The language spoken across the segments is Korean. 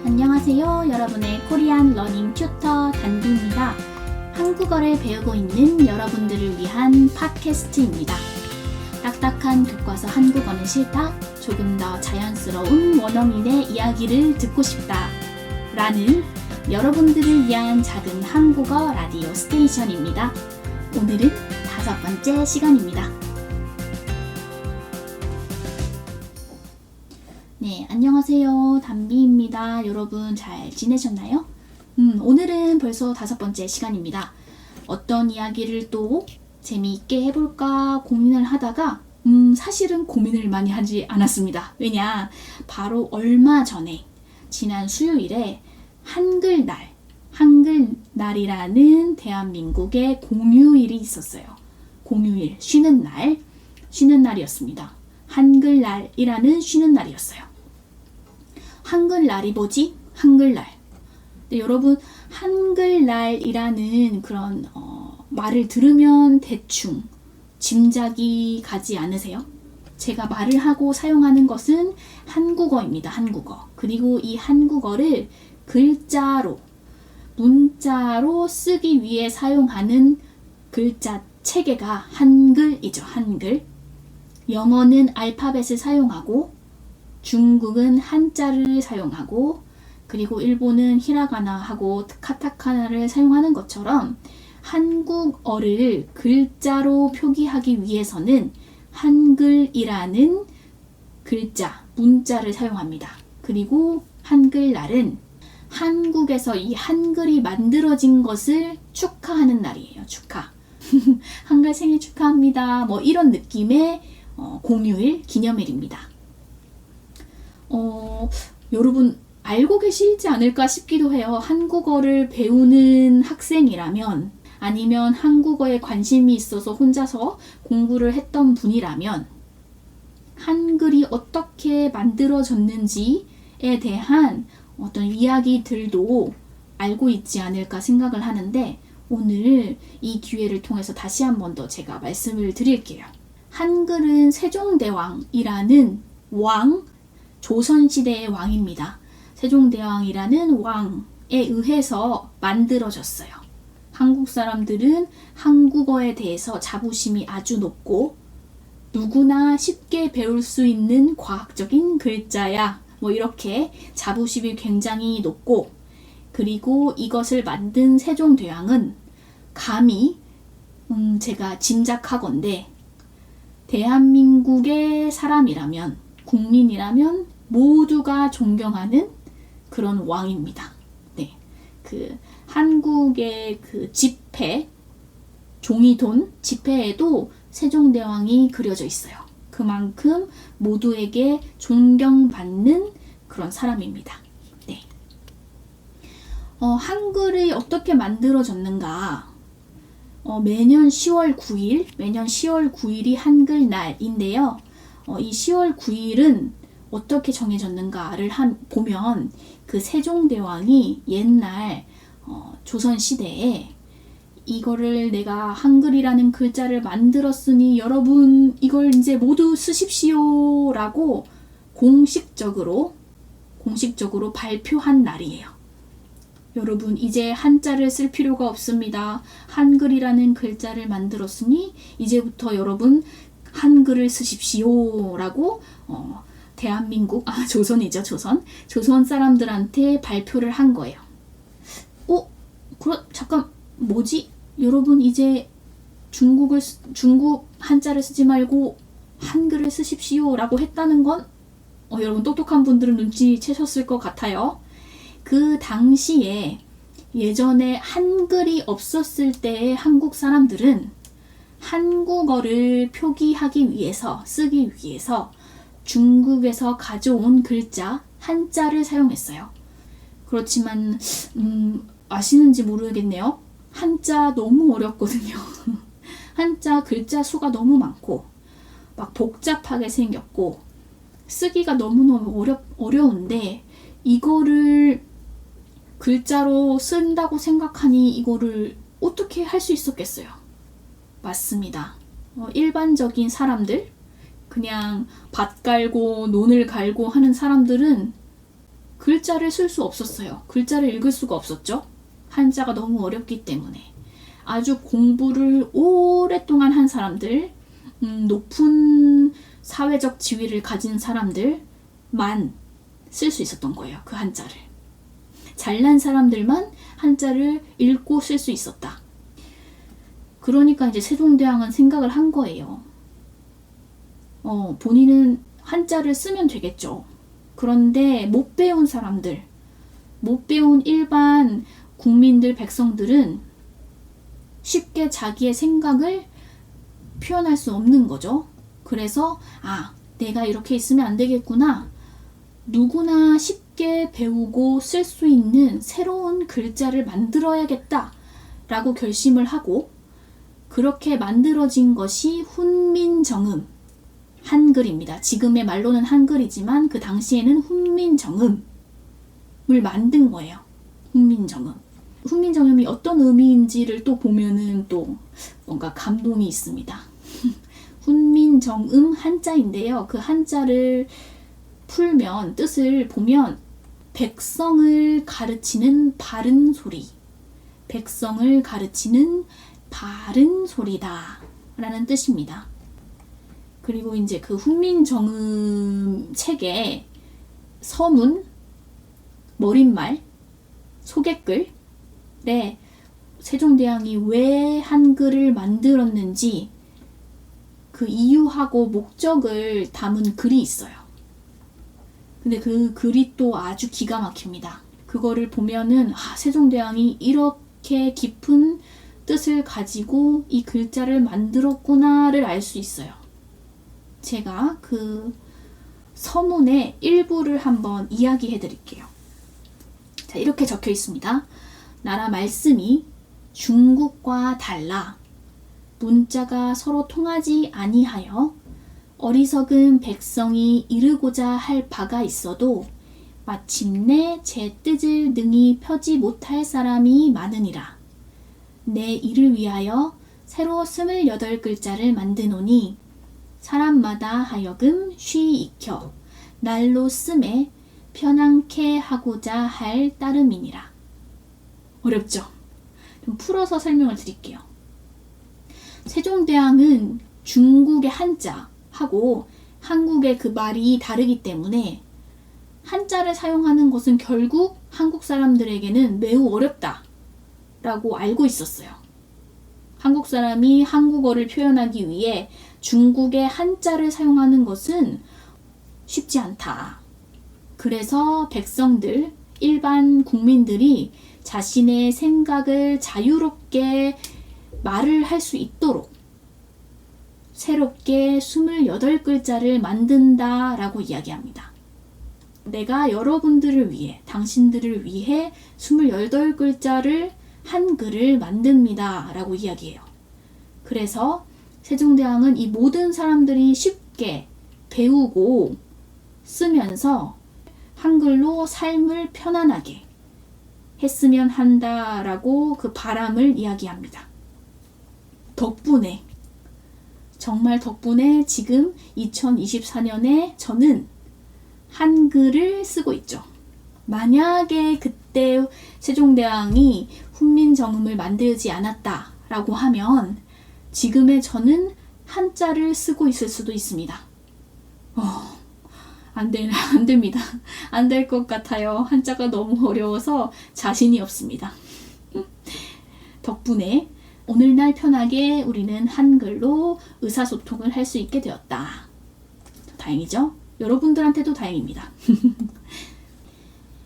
안녕하세요. 여러분의 코리안 러닝 튜터 단비입니다. 한국어를 배우고 있는 여러분들을 위한 팟캐스트입니다. 딱딱한 교과서 한국어는 싫다. 조금 더 자연스러운 원어민의 이야기를 듣고 싶다. 라는 여러분들을 위한 작은 한국어 라디오 스테이션입니다. 오늘은 5번째 시간입니다. 네, 안녕하세요. 단비입니다. 여러분 잘 지내셨나요? 오늘은 벌써 5번째 시간입니다. 어떤 이야기를 또 재미있게 해볼까 고민을 하다가 사실은 고민을 많이 하지 않았습니다. 왜냐? 바로 얼마 전에 지난 수요일에 한글날이라는 대한민국의 공휴일이 있었어요. 공휴일, 쉬는 날이었습니다. 한글날이라는 쉬는 날이었어요. 한글날이 뭐지? 한글날. 네, 여러분 한글날이라는 그런 말을 들으면 대충 짐작이 가지 않으세요? 제가 말을 하고 사용하는 것은 한국어입니다. 한국어. 그리고 이 한국어를 글자로, 문자로 쓰기 위해 사용하는 글자 체계가 한글이죠. 한글. 영어는 알파벳을 사용하고 중국은 한자를 사용하고 그리고 일본은 히라가나하고 카타카나를 사용하는 것처럼 한국어를 글자로 표기하기 위해서는 한글이라는 글자, 문자를 사용합니다. 그리고 한글날은 한국에서 이 한글이 만들어진 것을 축하하는 날이에요. 축하. 한글 생일 축하합니다. 뭐 이런 느낌의 공휴일, 기념일입니다. 여러분 알고 계시지 않을까 싶기도 해요. 한국어를 배우는 학생이라면 아니면 한국어에 관심이 있어서 혼자서 공부를 했던 분이라면 한글이 어떻게 만들어졌는지에 대한 어떤 이야기들도 알고 있지 않을까 생각을 하는데 오늘 이 기회를 통해서 다시 한 번 더 제가 말씀을 드릴게요. 한글은 세종대왕이라는 조선시대의 왕입니다. 세종대왕이라는 왕에 의해서 만들어졌어요. 한국 사람들은 한국어에 대해서 자부심이 아주 높고 누구나 쉽게 배울 수 있는 과학적인 글자야. 뭐 이렇게 자부심이 굉장히 높고 그리고 이것을 만든 세종대왕은 감히 제가 짐작하건대 대한민국의 사람이라면 국민이라면 모두가 존경하는 그런 왕입니다. 네, 그 한국의 그 지폐, 종이돈 지폐에도 세종대왕이 그려져 있어요. 그만큼 모두에게 존경받는 그런 사람입니다. 네. 한글이 어떻게 만들어졌는가? 매년 10월 9일이 한글날인데요. 이 10월 9일은 어떻게 정해졌는가를 보면 그 세종대왕이 옛날 조선시대에 이거를 내가 한글이라는 글자를 만들었으니 여러분 이걸 이제 모두 쓰십시오 라고 공식적으로 발표한 날이에요. 여러분 이제 한자를 쓸 필요가 없습니다. 한글이라는 글자를 만들었으니 이제부터 여러분 한글을 쓰십시오 라고 조선이죠. 조선 사람들한테 발표를 한 거예요. 잠깐 뭐지? 여러분 이제 중국 한자를 쓰지 말고 한글을 쓰십시오 라고 했다는 건 여러분 똑똑한 분들은 눈치채셨을 것 같아요. 그 당시에 예전에 한글이 없었을 때의 한국 사람들은 한국어를 표기하기 위해서 쓰기 위해서 중국에서 가져온 글자 한자를 사용했어요. 그렇지만 아시는지 모르겠네요. 한자 너무 어렵거든요. 한자 글자 수가 너무 많고 막 복잡하게 생겼고 쓰기가 너무너무 어려운데 이거를 글자로 쓴다고 생각하니 이거를 어떻게 할 수 있었겠어요? 맞습니다. 일반적인 사람들, 그냥 밭 갈고 논을 갈고 하는 사람들은 글자를 쓸 수 없었어요. 글자를 읽을 수가 없었죠. 한자가 너무 어렵기 때문에. 아주 공부를 오랫동안 한 사람들, 높은 사회적 지위를 가진 사람들만 쓸 수 있었던 거예요. 그 한자를. 잘난 사람들만 한자를 읽고 쓸 수 있었다. 그러니까 이제 세종대왕은 생각을 한 거예요. 본인은 한자를 쓰면 되겠죠. 그런데 못 배운 사람들, 못 배운 일반 국민들, 백성들은 쉽게 자기의 생각을 표현할 수 없는 거죠. 그래서 내가 이렇게 있으면 안 되겠구나. 누구나 쉽게 배우고 쓸 수 있는 새로운 글자를 만들어야겠다 라고 결심을 하고, 그렇게 만들어진 것이 훈민정음, 한글입니다. 지금의 말로는 한글이지만 그 당시에는 훈민정음을 만든 거예요. 훈민정음. 훈민정음이 어떤 의미인지를 또 보면은 또 뭔가 감동이 있습니다. 훈민정음 한자인데요. 그 한자를 풀면, 뜻을 보면 백성을 가르치는 바른 소리, 백성을 가르치는 바른 소리다 라는 뜻입니다. 그리고 이제 그 훈민정음 책에 서문, 머릿말, 소개글에 세종대왕이 왜 한글을 만들었는지 그 이유하고 목적을 담은 글이 있어요. 근데 그 글이 또 아주 기가 막힙니다. 그거를 보면은 세종대왕이 이렇게 깊은 뜻을 가지고 이 글자를 만들었구나를 알 수 있어요. 제가 그 서문의 일부를 한번 이야기해 드릴게요. 자, 이렇게 적혀 있습니다. 나라 말씀이 중국과 달라 문자가 서로 통하지 아니하여 어리석은 백성이 이르고자 할 바가 있어도 마침내 제 뜻을 능히 펴지 못할 사람이 많으니라. 내 이를 위하여 새로 28글자를 만드노니 사람마다 하여금 쉬 익혀 날로 씀에 편안케 하고자 할 따름이니라. 어렵죠? 좀 풀어서 설명을 드릴게요. 세종대왕은 중국의 한자하고 한국의 그 말이 다르기 때문에 한자를 사용하는 것은 결국 한국 사람들에게는 매우 어렵다 라고 알고 있었어요. 한국 사람이 한국어를 표현하기 위해 중국의 한자를 사용하는 것은 쉽지 않다. 그래서 백성들, 일반 국민들이 자신의 생각을 자유롭게 말을 할 수 있도록 새롭게 28글자를 만든다라고 이야기합니다. 내가 여러분들을 위해, 당신들을 위해 28글자를 한글을 만듭니다 라고 이야기해요. 그래서 세종대왕은 이 모든 사람들이 쉽게 배우고 쓰면서 한글로 삶을 편안하게 했으면 한다라고 그 바람을 이야기합니다. 덕분에, 정말 덕분에 지금 2024년에 저는 한글을 쓰고 있죠. 만약에 그때 세종대왕이 훈민정음을 만들지 않았다라고 하면 지금의 저는 한자를 쓰고 있을 수도 있습니다. 안 됩니다. 안 될 것 같아요. 한자가 너무 어려워서 자신이 없습니다. 덕분에 오늘날 편하게 우리는 한글로 의사소통을 할 수 있게 되었다. 다행이죠? 여러분들한테도 다행입니다.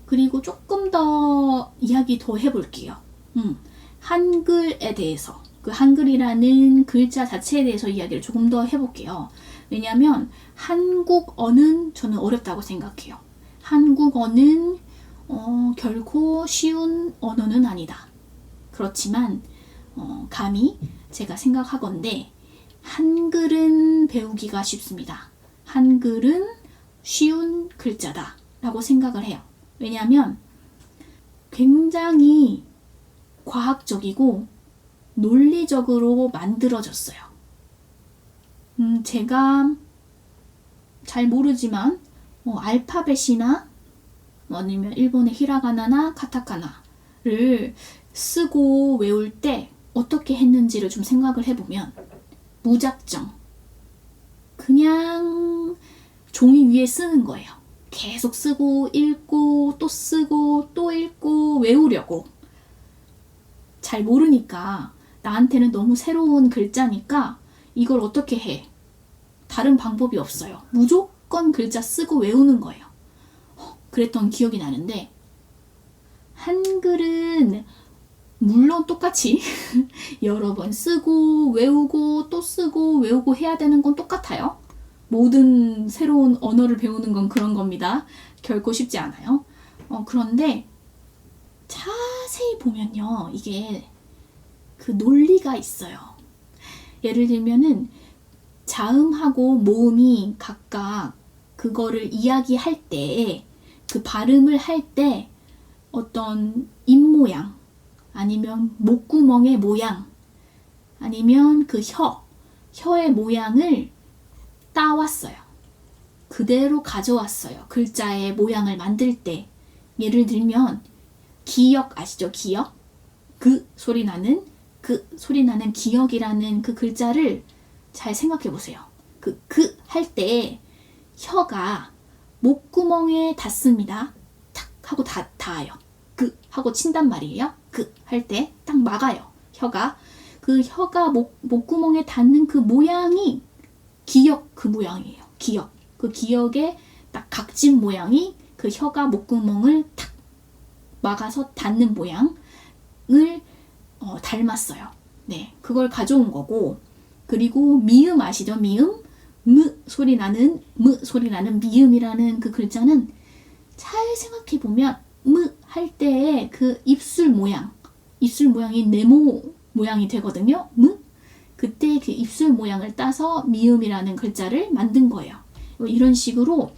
그리고 조금 더 이야기 더 해볼게요. 한글에 대해서, 그 한글이라는 글자 자체에 대해서 이야기를 조금 더 해볼게요. 왜냐하면 한국어는 저는 어렵다고 생각해요. 한국어는 결코 쉬운 언어는 아니다. 그렇지만 감히 제가 생각하건대 한글은 배우기가 쉽습니다. 한글은 쉬운 글자다 라고 생각을 해요. 왜냐하면 굉장히 과학적이고 논리적으로 만들어졌어요. 제가 잘 모르지만 알파벳이나 아니면 일본의 히라가나나 카타카나를 쓰고 외울 때 어떻게 했는지를 좀 생각을 해보면 무작정 그냥 종이 위에 쓰는 거예요. 계속 쓰고 읽고 또 쓰고 또 읽고 외우려고. 잘 모르니까 나한테는 너무 새로운 글자니까 이걸 어떻게 해? 다른 방법이 없어요. 무조건 글자 쓰고 외우는 거예요. 그랬던 기억이 나는데 한글은 물론 똑같이 여러 번 쓰고 외우고 또 쓰고 외우고 해야 되는 건 똑같아요. 모든 새로운 언어를 배우는 건 그런 겁니다. 결코 쉽지 않아요. 그런데 자세히 보면요. 이게 그 논리가 있어요. 예를 들면은 자음하고 모음이 각각 그거를 이야기할 때 그 발음을 할 때 어떤 입모양 아니면 목구멍의 모양 아니면 그 혀의 모양을 따왔어요. 그대로 가져왔어요. 글자의 모양을 만들 때. 예를 들면 기역 아시죠? 기역? 그 소리 나는 기역이라는 그 글자를 잘 생각해 보세요. 그 할 때 혀가 목구멍에 닿습니다. 탁 하고 닿아요. 그 하고 친단 말이에요. 그 할 때 딱 막아요. 혀가 목구멍에 닿는 그 모양이 기역 그 모양이에요. 기역. 그 기역의 딱 각진 모양이 그 혀가 목구멍을 탁 막아서 닿는 모양을 닮았어요. 네, 그걸 가져온 거고 그리고 미음 아시죠? 미음? 무 소리 나는 미음이라는 그 글자는 잘 생각해 보면 무 할 때의 그 입술 모양이 네모 모양이 되거든요. 무 그때 그 입술 모양을 따서 미음이라는 글자를 만든 거예요. 이런 식으로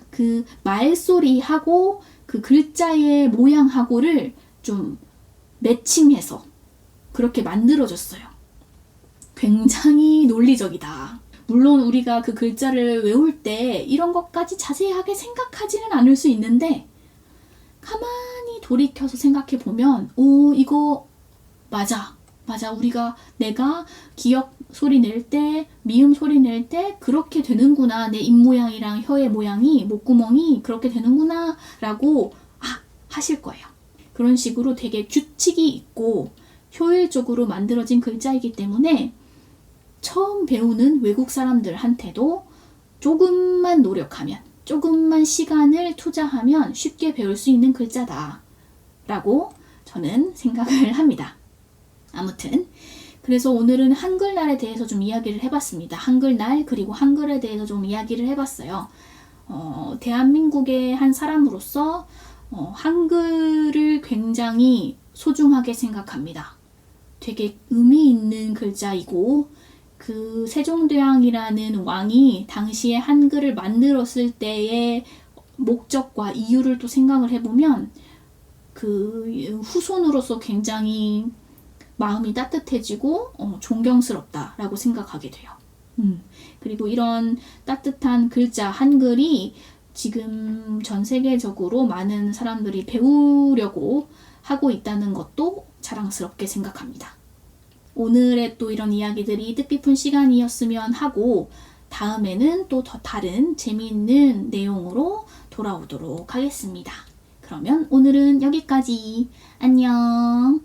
그 말소리하고 그 글자의 모양하고를 좀 매칭해서 그렇게 만들어줬어요. 굉장히 논리적이다. 물론 우리가 그 글자를 외울 때 이런 것까지 자세하게 생각하지는 않을 수 있는데 가만히 돌이켜서 생각해 보면 이거 맞아. 내가 기역 소리 낼 때, 미음 소리 낼 때 그렇게 되는구나. 내 입모양이랑 혀의 모양이, 목구멍이 그렇게 되는구나 라고 하실 거예요. 그런 식으로 되게 규칙이 있고 효율적으로 만들어진 글자이기 때문에 처음 배우는 외국 사람들한테도 조금만 노력하면, 조금만 시간을 투자하면 쉽게 배울 수 있는 글자다 라고 저는 생각을 합니다. 아무튼 그래서 오늘은 한글날에 대해서 좀 이야기를 해봤습니다. 한글날 그리고 한글에 대해서 좀 이야기를 해봤어요. 대한민국의 한 사람으로서 한글을 굉장히 소중하게 생각합니다. 되게 의미 있는 글자이고 그 세종대왕이라는 왕이 당시에 한글을 만들었을 때의 목적과 이유를 또 생각을 해보면 그 후손으로서 굉장히 마음이 따뜻해지고 존경스럽다라고 생각하게 돼요. 그리고 이런 따뜻한 글자 한글이 지금 전 세계적으로 많은 사람들이 배우려고 하고 있다는 것도 자랑스럽게 생각합니다. 오늘의 또 이런 이야기들이 뜻깊은 시간이었으면 하고 다음에는 또 더 다른 재미있는 내용으로 돌아오도록 하겠습니다. 그러면 오늘은 여기까지. 안녕.